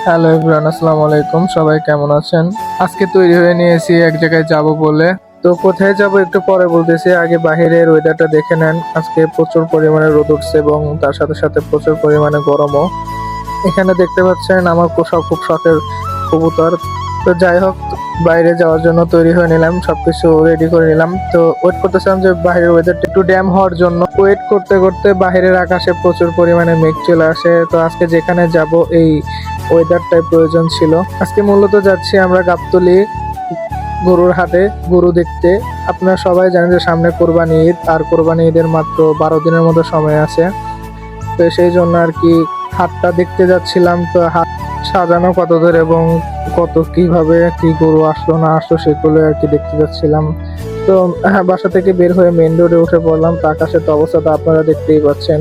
Hello everyone, আসসালামু আলাইকুম। সবাই কেমন আছেন? আজকে তৈরি হয়ে নিয়েছি এক জায়গায় যাব বলে। তো কোথায় যাব একটু পরে বলতেছি, আগে বাহিরের ওয়েদারটা দেখে নেন। আজকে প্রচুর পরিমাণে রোদ উঠছে এবং তার সাথে সাথে প্রচুর পরিমাণে গরমও। এখানে দেখতে পাচ্ছেন আমার খুব শখের কবুতর। তো যাই হোক, বাইরে যাওয়ার জন্য তৈরি হয়ে নিলাম, সবকিছু রেডি করে নিলাম। তো ওয়েট করতেছিলাম যে বাইরের ওয়েদারটা একটু ড্যাম হওয়ার জন্য। ওয়েট করতে করতে বাইরের আকাশে প্রচুর পরিমাণে মেঘ চলে আসে। তো আজকে যেখানে যাব এই ওয়েদারটাই প্রয়োজন ছিল। আজকে মূলত যাচ্ছি আমরা গাবতলী গরুর হাটে গরু দেখতে। আপনারা সবাই জানেন যে সামনে কোরবানি ঈদ, আর কোরবানি ঈদের মাত্র 12 দিনের মতো সময় আছে। তো সেই জন্য আর কি হাটটা দেখতে যাচ্ছিলাম। তো হাট সাজানো কতদূর এবং কত কিভাবে কি গরু আসলো না আসলো সেগুলো আর কি দেখতে যাচ্ছিলাম। তো বাসা থেকে বের হয়ে মেইন রোডে উঠে পড়লাম। তো আকাশের তো অবস্থাটা আপনারা দেখতেই পাচ্ছেন,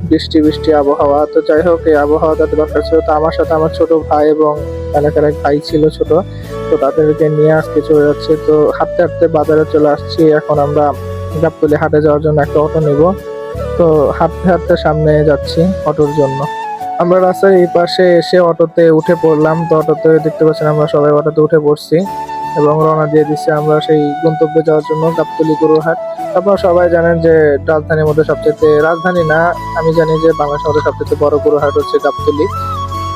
বৃষ্টি বৃষ্টি আবহাওয়া। তো যাই হোক, এই আবহাওয়াটা দরকার ছিল। তো আমার সাথে আমার ছোট ভাই এবং এলাকার এক ভাই ছিল ছোট, তো তাদেরকে নিয়ে আজকে চলে যাচ্ছে। তো হাঁটতে হাঁটতে বাজারে চলে আসছি। এখন আমরা গাবতলী হাটে যাওয়ার জন্য একটা অটো নিব। তো হাঁটতে হাঁটতে সামনে যাচ্ছি অটোর জন্য। আমরা রাস্তার এই পাশে এসে অটোতে উঠে পড়লাম। তো অটোতে দেখতে পাচ্ছেন আমরা সবাই অটোতে উঠে পড়ছি এবং রওনা দিয়ে দিচ্ছি আমরা সেই গন্তব্যে যাওয়ার জন্য, গাবতলী গরুর হাট। আপনারা সবাই জানেন যে রাজধানীর মধ্যে সবচেয়ে, রাজধানী না, আমি জানি যে বাংলাদেশের মধ্যে সবচেয়ে বড় গরুর হাট হচ্ছে গাবতলী।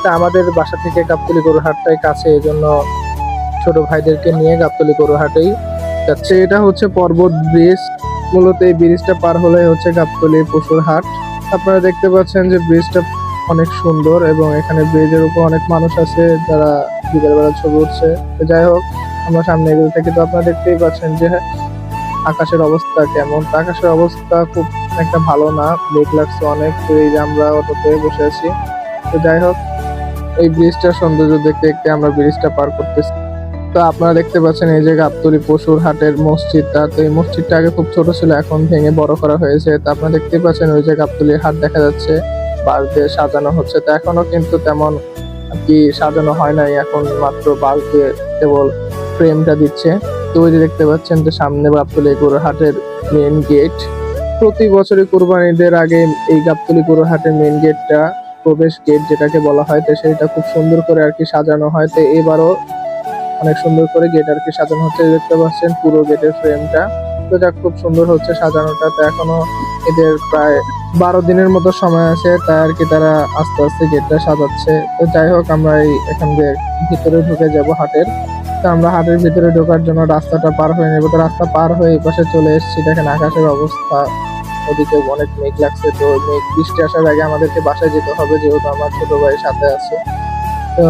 তা আমাদের বাসা থেকে গাবতলী গরুর হাটটাই কাছে, এই জন্য ছোট ভাইদেরকে নিয়ে গাবতলী গরুর হাটেই যাচ্ছে। এটা হচ্ছে পর্বত ব্রিজ। মূলত এই ব্রিজটা পার হলে হচ্ছে গাবতলী পশুর হাট। আপনারা দেখতে পাচ্ছেন যে ব্রিজটা অনেক সুন্দর এবং এখানে ব্রিজের উপর অনেক মানুষ আছে যারা বিকেল বেলা ছবি উঠছে। তো যাই হোক, আমরা সামনে এগুলো থেকে তো আপনারা দেখতেই পাচ্ছেন যে আকাশের অবস্থা কেমন। তো আকাশের অবস্থা খুব একটা ভালো না, মেঘ লাগছে অনেক। তো এই যে আমরা অটোতে বসে আছি। তো যাই হোক, এই ব্রিজটার সৌন্দর্য দেখতে দেখতে আমরা ব্রিজটা পার করতেছি। তো আপনারা দেখতে পাচ্ছেন এই যে গাবতলী পশুর হাটের মসজিদটা। তো এই মসজিদটা আগে খুব ছোট ছিল, এখন ভেঙে বড় করা হয়েছে। তো আপনারা দেখতেই পাচ্ছেন ওই যে গাবতলীর হাট দেখা যাচ্ছে, বাঁশ দিয়ে সাজানো হচ্ছে। তো এখনো কিন্তু তেমন আর কি সাজানো হয় নাই, এখন মাত্র বাঁশ দিয়ে কেবল ফ্রেমটা দিচ্ছে। তো ওই যে দেখতে পাচ্ছেন যে সামনে গাবতলী গরুর হাটের মেইন গেট। প্রতি বছরই কুরবানিদের আগে এই গাবতলী গরুর হাটের মেইন গেটটা, প্রবেশ গেট যেটাকে বলা হয়, তো সেটা খুব সুন্দর করে আর কি সাজানো হয়। তো এবারও অনেক সুন্দর করে গেট আর কি সাজানো হচ্ছে, দেখতে পাচ্ছেন পুরো গেটের ফ্রেমটা। তো এটা খুব সুন্দর হচ্ছে সাজানোটা। তো এখনো এদের প্রায় 12 দিনের মতো সময় আছে, তাই আর কি তারা আস্তে আস্তে গেটটা সাজাচ্ছে। তো যাই হোক, আমরা এই এখান দিয়ে ভিতরে ঢুকে যাব হাটের। তো আমরা হাটের ভিতরে ঢোকার জন্য রাস্তাটা পার হয়ে নেবো। তো রাস্তা পার হয়ে এই পাশে চলে এসেছি। দেখেন আকাশের অবস্থা, ওদিকে অনেক মেঘ লাগছে। তো মেঘ বৃষ্টি আসার আগে আমাদেরকে বাসায় যেতে হবে, যেহেতু আমার ছোট ভাই সাথে আছে। তো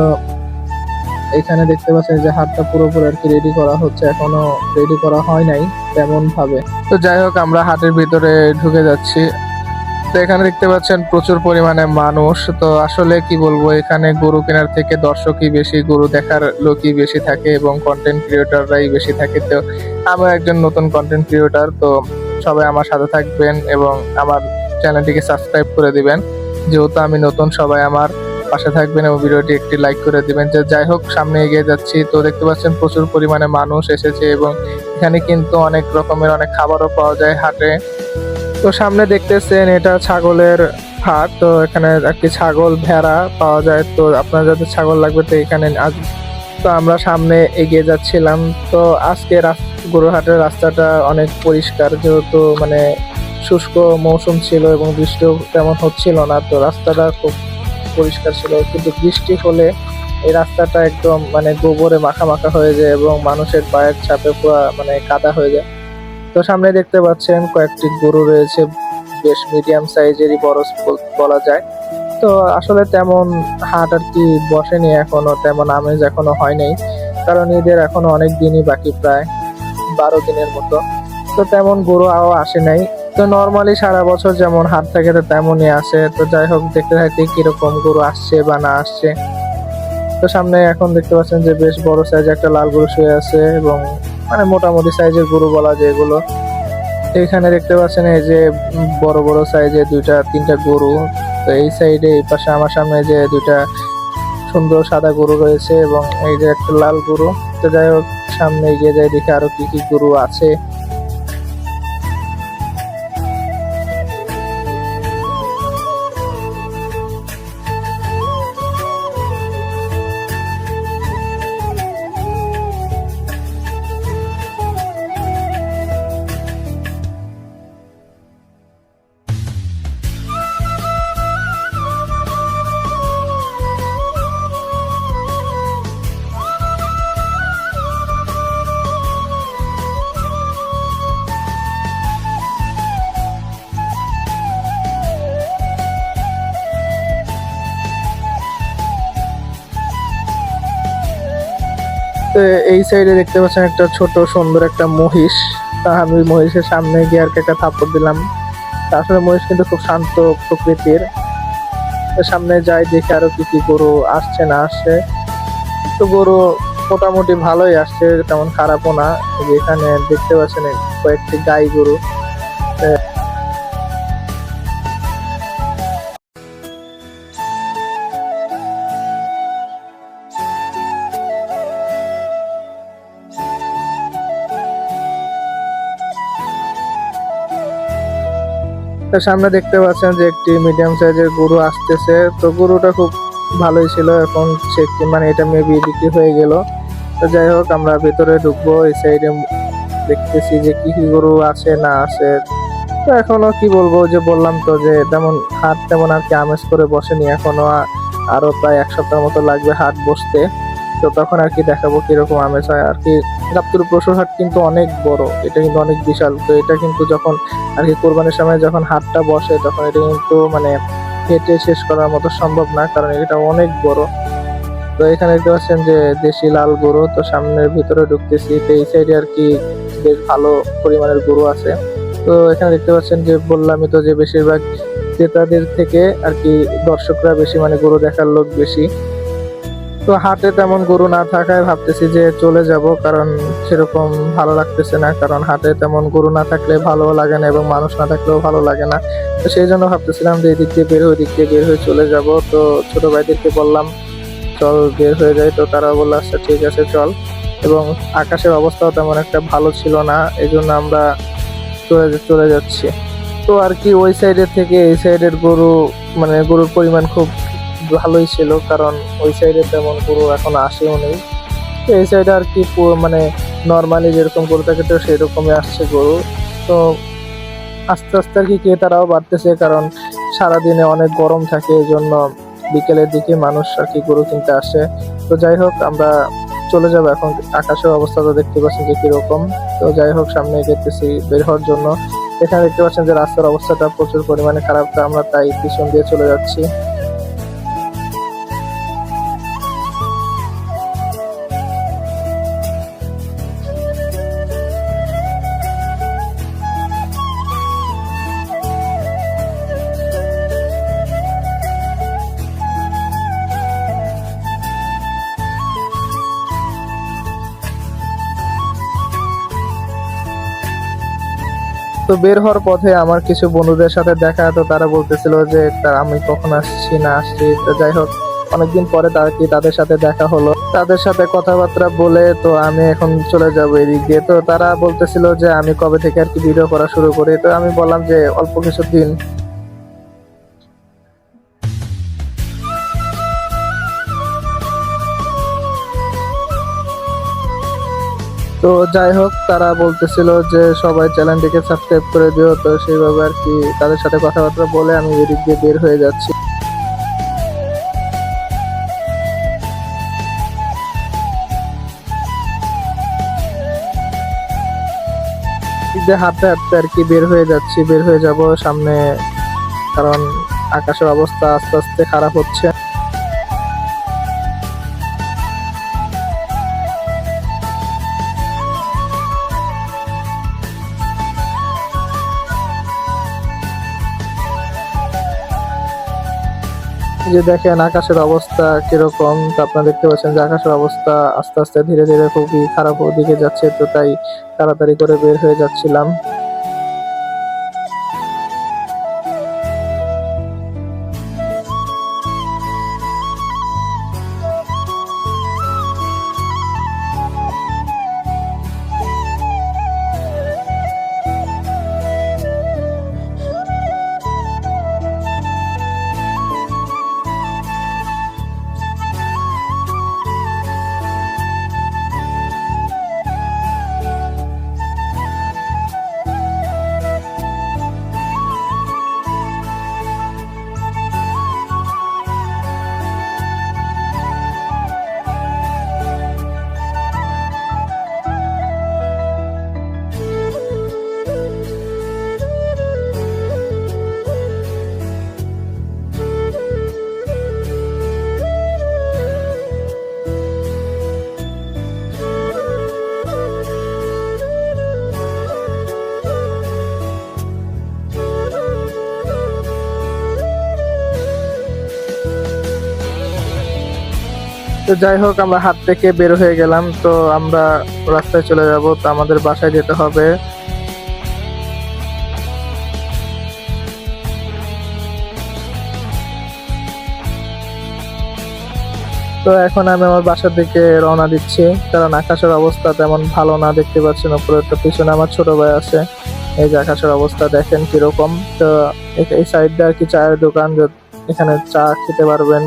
এখানে দেখতে পাচ্ছেন যে হাটটা পুরোপুরি আর কি রেডি করা হচ্ছে, এখনো রেডি করা হয় নাই তেমন ভাবে। তো যাই হোক, আমরা হাটের ভিতরে ঢুকে যাচ্ছি। তো এখানে দেখতে পাচ্ছেন প্রচুর পরিমাণে মানুষ। তো আসলে কি বলবো, এখানে গরু কেনার থেকে দর্শকই বেশি, গরু দেখার লোকই বেশি থাকে এবং কন্টেন্ট ক্রিয়েটররাই বেশি থাকে। তো আমি একজন নতুন কন্টেন্ট ক্রিয়েটর। তো সবাই আমার সাথে থাকবেন এবং আমার চ্যানেলটিকে সাবস্ক্রাইব করে দিবেন, যেহেতু আমি নতুন। সবাই আমার পাশে থাকবেন এবং ভিডিওটি একটি লাইক করে দিবেন। যে যাই হোক, সামনে এগিয়ে যাচ্ছি। তো দেখতে পাচ্ছেন প্রচুর পরিমাণে মানুষ এসেছে এবং এখানে কিন্তু অনেক রকমের অনেক খাবারও পাওয়া যায় হাটে। তো সামনে দেখতেছেন এটা ছাগলের হাট। তো এখানে একটি ছাগল, ভেড়া পাওয়া যায়। তো আপনার যাদের ছাগল লাগবে তো এখানে আজ। তো আমরা সামনে এগিয়ে যাচ্ছিলাম। তো আজকে গরুর হাটের রাস্তাটা অনেক পরিষ্কার, যেহেতু মানে শুষ্ক মৌসুম ছিল এবং বৃষ্টিও তেমন হচ্ছিল না। তো রাস্তাটা খুব পরিষ্কার ছিল, কিন্তু বৃষ্টি হলে এই রাস্তাটা একদম মানে গোবরে মাখা মাখা হয়ে যায় এবং মানুষের পায়ের চাপে পুরো মানে কাদা হয়ে যায়। তো সামনে দেখতে পাচ্ছেন কয়েকটি গরু রয়েছে, বেশ মিডিয়াম সাইজেরই, বড় বলা যায়। তো আসলে তেমন হাট আর কি বসেনি এখনো, তেমন আমেজ এখনো হয় নাই, কারণ ঈদের এখনো অনেক দিনই বাকি, প্রায় 12 দিনের মতো। তো তেমন গরু আসে নাই। তো নর্মালি সারা বছর যেমন হাট থাকে তো তেমনই আসে। তো যাই হোক, দেখতে থাকি কিরকম গরু আসছে বা না আসছে। তো সামনে এখন দেখতে পাচ্ছেন যে বেশ বড় সাইজ একটা লাল গরু শুয়ে আছে এবং মানে মোটামুটি সাইজের গরু বলা যায় এগুলো। এখানে দেখতে পাচ্ছেন এই যে বড় বড় সাইজের দুইটা তিনটা গরু। তো এই সাইডে এই পাশে আমার সামনে যে দুইটা সুন্দর সাদা গরু রয়েছে এবং এই যে একটা লাল গরু। তো যাই হোক, সামনে এগিয়ে যায়, দেখে আরো কি কি গরু আছে। তো এই সাইডে দেখতে পাচ্ছেন একটা ছোট সুন্দর একটা মহিষ। তা আমি মহিষের সামনে গিয়ে আর কি একটা থাপ্পড় দিলাম। তা আসলে মহিষ কিন্তু খুব শান্ত প্রকৃতির। তো সামনে যাই দেখি আরো কি কি গরু আসছে না আসছে। তো গরু মোটামুটি ভালোই আসছে, তেমন খারাপও না। এই যে এখানে দেখতে পাচ্ছেন কয়েকটি গাই গরু। তো সামনে দেখতে পাচ্ছেন যে একটি মিডিয়াম সাইজের গরু আসতেছে। তো গরুটা খুব ভালোই ছিল, এখন সে মানে এটা মেবি বিক্রি হয়ে গেল। তো যাই হোক আমরা ভেতরে ঢুকবো। এই সাইডে দেখতেছি যে কি কি গরু আছে না আছে। তো এখনো কি বলবো, যে বললাম তো যে তেমন হাট তেমন আর কি আমেজ করে বসেনি এখনো। আরো প্রায় এক সপ্তাহ মতো লাগবে হাট বসতে। তো তখন আর কি দেখাবো কিরকম আমেজ হয় আর কি। গাবতলী পশুর হাট কিন্তু অনেক বড়, এটা কিন্তু অনেক বিশাল। তো এটা কিন্তু যখন আর কি কোরবানির সময় যখন হাটটা বসে তখন এটা কিন্তু মানে হেঁটে শেষ করার মতো সম্ভব না, কারণ এটা অনেক বড়। তো এখানে দেখতে পাচ্ছেন যে দেশি লাল গরু। তো সামনের ভিতরে ঢুকতেছি, তো এই সাইডে আর কি বেশ ভালো পরিমাণের গরু আছে। তো এখানে দেখতে পাচ্ছেন যে বললামই তো যে বেশিরভাগ ক্রেতাদের থেকে আর কি দর্শকরা বেশি, মানে গরু দেখার লোক বেশি। তো হাটে তেমন গরু না থাকায় ভাবতেছি যে চলে যাব, কারণ সেরকম ভালো লাগতেছে না। কারণ হাটে তেমন গরু না থাকলে ভালো লাগে না এবং মানুষ না থাকলেও ভালো লাগে না। তো সেই জন্য ভাবতেছিলাম যে এদিক দিয়ে বের হয়ে ওদিক দিয়ে বের হয়ে চলে যাব। তো ছোট ভাইদেরকে বললাম চল বের হয়ে যাই। তো তারা বললো আচ্ছা ঠিক আছে চল। এবং আকাশের অবস্থাও তেমন একটা ভালো ছিল না, এই জন্য আমরা চলে যাচ্ছি। তো আর কি ওই সাইডের থেকে এই সাইডের গরু, মানে গরুর পরিমাণ খুব ভালোই ছিল, কারণ ওই সাইডে তেমন গরু এখন আসেও নেই। তো এই সাইডে আর কি মানে নর্মালি যেরকম গরু থাকে তো সেরকমই আসছে গরু। তো আস্তে আস্তে আর কি ক্রেতারাও বাড়তেছে, কারণ সারাদিনে অনেক গরম থাকে, এই জন্য বিকেলের দিকে মানুষ আর কি গরু কিনতে আসে। তো যাই হোক আমরা চলে যাবো এখন। আকাশের অবস্থা তো দেখতে পাচ্ছেন যে কিরকম। তো যাই হোক সামনে এগোতেছি বের হওয়ার জন্য। এখানে দেখতে পাচ্ছেন যে রাস্তার অবস্থাটা প্রচুর পরিমাণে খারাপ, তো আমরা তাই পিছন দিয়ে চলে যাচ্ছি। তো বের হওয়ার পথে আমার কিছু বন্ধুদের সাথে দেখা, তো তারা বলতেছিল যে আমি কখন আসছি না আসছি। তো যাই হোক অনেকদিন পরে তাদের সাথে দেখা হলো, তাদের সাথে কথাবার্তা বলে তো আমি এখন চলে যাব এদিক দিয়ে। তো তারা বলতেছিল যে আমি কবে থেকে আর কি ভিডিও করা শুরু করি। তো আমি বললাম যে অল্প কিছু দিন। তো যাই হোক তারা বলতেছিল যে সবাই চ্যানেলটিকে সাবস্ক্রাইব করে দিও। তো সেইভাবে আর কি তাদের সাথে কথাবার্তা বলে আমি এদিক দিয়ে বের হয়ে যাচ্ছি। এদিক দিয়ে হাঁটতে হাঁটতে আর কি বের হয়ে যাচ্ছি, বের হয়ে যাব সামনে, কারণ আকাশের অবস্থা আস্তে আস্তে খারাপ হচ্ছে। এই যে দেখেন আকাশের অবস্থা কিরকম। তো আপনারা দেখতে পাচ্ছেন যে আকাশের অবস্থা আস্তে আস্তে ধীরে ধীরে খুবই খারাপ দিকে যাচ্ছে। তো তাই তাড়াতাড়ি করে বের হয়ে যাচ্ছিলাম। তো যাই হোক, আমরা হাট থেকে বের হয়ে গেলাম। তো আমরা রাস্তায় চলে যাব, তো আমাদের বাসায় যেতে হবে। তো এখন আমি আমার বাসার দিকে রওনা দিচ্ছি, কারণ আকাশের অবস্থা তেমন ভালো না, দেখতে পাচ্ছেন উপরে তো পিছনে আমার ছোট ভাই আছে। এই যে আকাশের অবস্থা দেখেন কিরকম। তো এই সাইড দিয়ে আর কি চায়ের দোকান, এখানে চা খেতে পারবেন।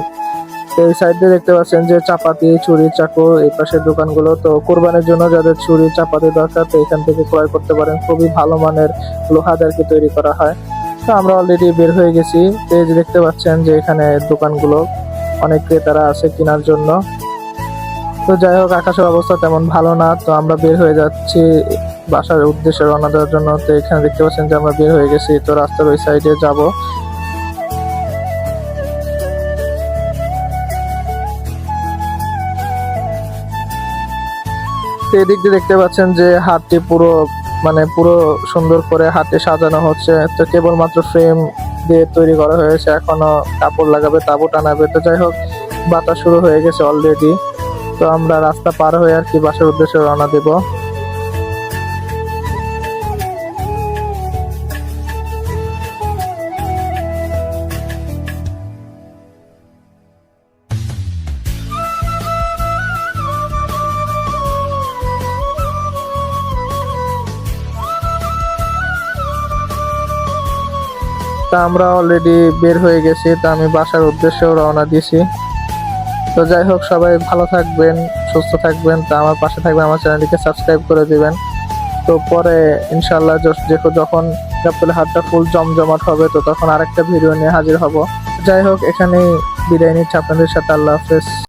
তো এই সাইড দিয়ে দেখতে পাচ্ছেন যে চাপাতি, ছুরি, চাকু, এই পাশের দোকানগুলো। তো কোরবানির জন্য যাদের ছুরি, চাপাতি দরকার, তো এখান থেকে ক্রয় করতে পারেন। খুবই ভালো মানের লোহা দিয়ে আর কি তৈরি করা হয়। তো আমরা অলরেডি বের হয়ে গেছি। তো এই যে দেখতে পাচ্ছেন যে এখানে দোকানগুলো, অনেক ক্রেতারা আছে কেনার জন্য। তো যাই হোক, আকাশের অবস্থা তেমন ভালো না, তো আমরা বের হয়ে যাচ্ছি বাসার উদ্দেশ্যে রওনা দেওয়ার জন্য। তো এখানে দেখতে পাচ্ছেন যে আমরা বের হয়ে গেছি, তো রাস্তার ওই সাইডে যাব। তো এদিক দিয়ে দেখতে পাচ্ছেন যে হাটটি পুরো পুরো সুন্দর করে হাটে সাজানো হচ্ছে। তো কেবলমাত্র ফ্রেম দিয়ে তৈরি করা হয়েছে, এখনো কাপড় লাগাবে, তাবু টানাবে। তো যাই হোক, বাতাস শুরু হয়ে গেছে অলরেডি। তো আমরা রাস্তা পার হয়ে আর কি বাসার উদ্দেশ্যে রওনা দেব। তা আমরা অলরেডি বের হয়ে গেছি, তা আমি বাসার উদ্দেশ্যেও রওনা দিয়েছি। তো যাই হোক, সবাই ভালো থাকবেন, সুস্থ থাকবেন, তা আমার পাশে থাকবেন, আমার চ্যানেলটিকে সাবস্ক্রাইব করে দিবেন। তো পরে ইনশাল্লাহ যখন গাবতলী হাটটা ফুল জমজমাট হবে, তো তখন আরেকটা ভিডিও নিয়ে হাজির হব। যাই হোক, এখানেই বিদায় নিচ্ছি আপনাদের সাথে। আল্লাহ হাফেজ।